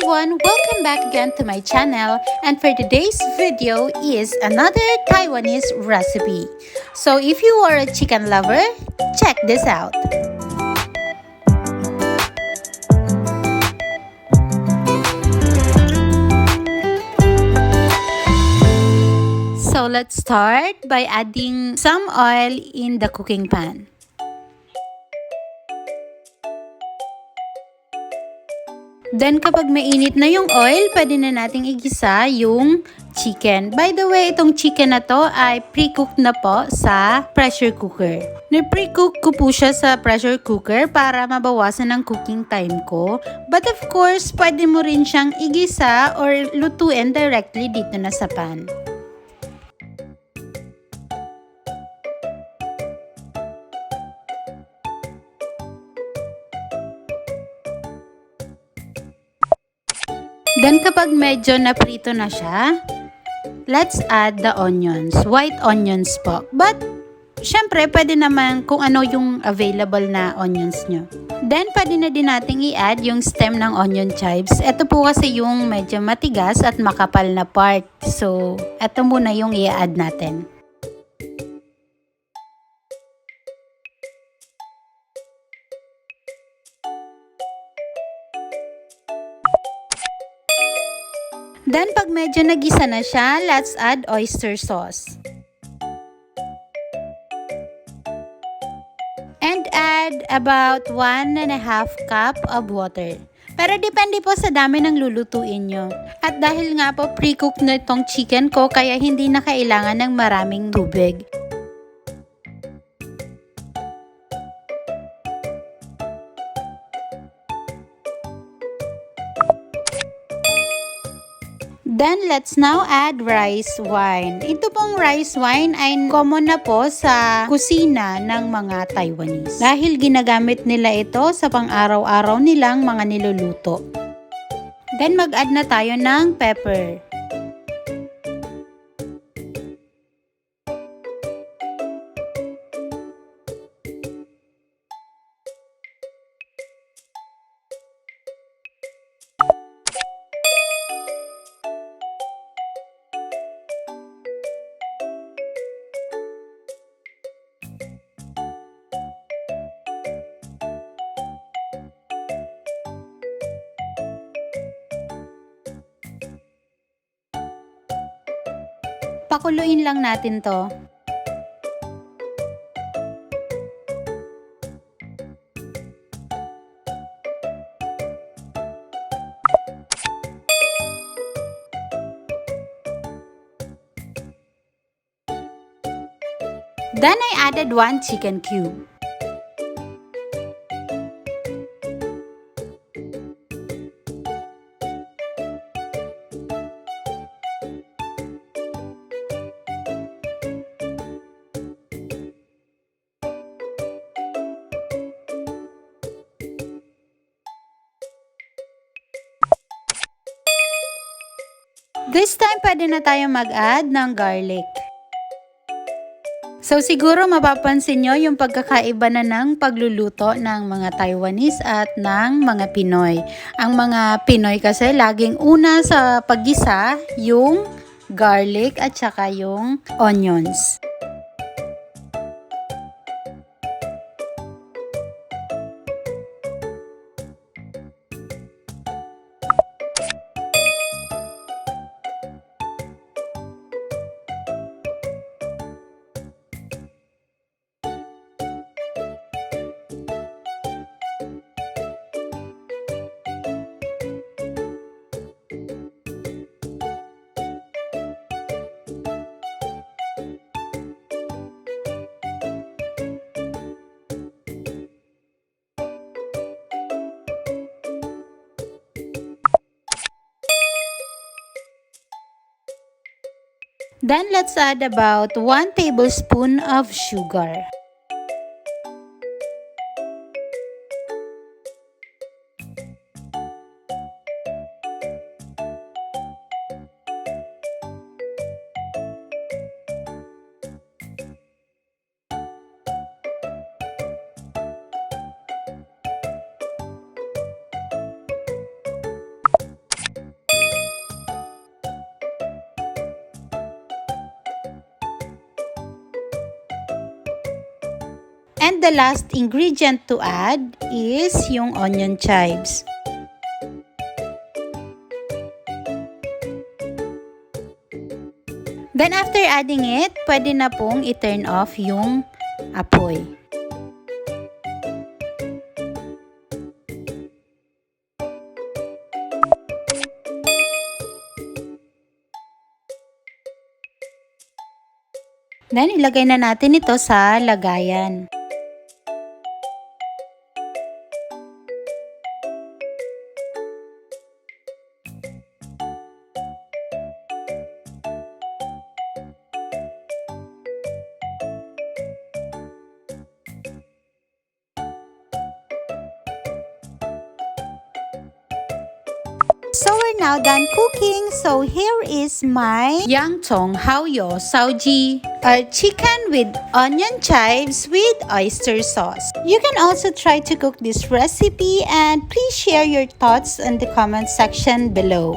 everyone, welcome back again to my channel, and for today's video is another Taiwanese recipe. So if you are a chicken lover, check this out. So let's start by adding some oil in the cooking pan. Then kapag mainit na yung oil, pwede na nating igisa yung chicken. By the way, itong chicken na to ay pre-cooked na po sa pressure cooker. Pre-cook ko po siya sa pressure cooker para mabawasan ang cooking time ko. But of course, pwede mo rin siyang igisa or lutuin directly dito na sa pan. Then kapag medyo naprito na siya, let's add the onions. White onions po. But, syempre, pwede naman kung ano yung available na onions nyo. Then, pwede na din nating i-add yung stem ng onion chives. Ito po kasi yung medyo matigas at makapal na part. So, ito muna yung i-add natin. Then, pag medyo nagisa na siya, let's add oyster sauce. And add about 1.5 cup of water. Pero depende po sa dami ng lulutuin nyo. At dahil nga po pre-cook na itong chicken ko, kaya hindi na kailangan ng maraming tubig. Then, let's now add rice wine. Ito pong rice wine ay common na po sa kusina ng mga Taiwanese. Dahil ginagamit nila ito sa pang-araw-araw nilang mga niluluto. Then, mag-add na tayo ng pepper. Pakuluin lang natin to. Then I added 1 chicken cube. This time, pwede na tayo mag-add ng garlic. So, siguro mapapansin nyo yung pagkakaiba na ng pagluluto ng mga Taiwanese at ng mga Pinoy. Ang mga Pinoy kasi laging una sa paggisa yung garlic at saka yung onions. Then, let's add about 1 tablespoon of sugar. And the last ingredient to add is yung onion chives. Then after adding it, pwede na pong i-turn off yung apoy. Then, ilagay na natin ito sa lagayan. So we're now done cooking. So here is my洋葱蚝油烧鸡, or chicken with onion chives with oyster sauce. You can also try to cook this recipe and please share your thoughts in the comment section below.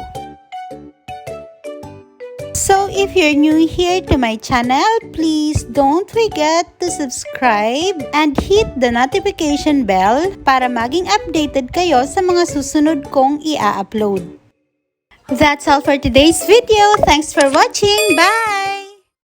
So if you're new here to my channel, please don't forget to subscribe and hit the notification bell para maging updated kayo sa mga susunod kong i-upload. That's all for today's video. Thanks for watching. Bye!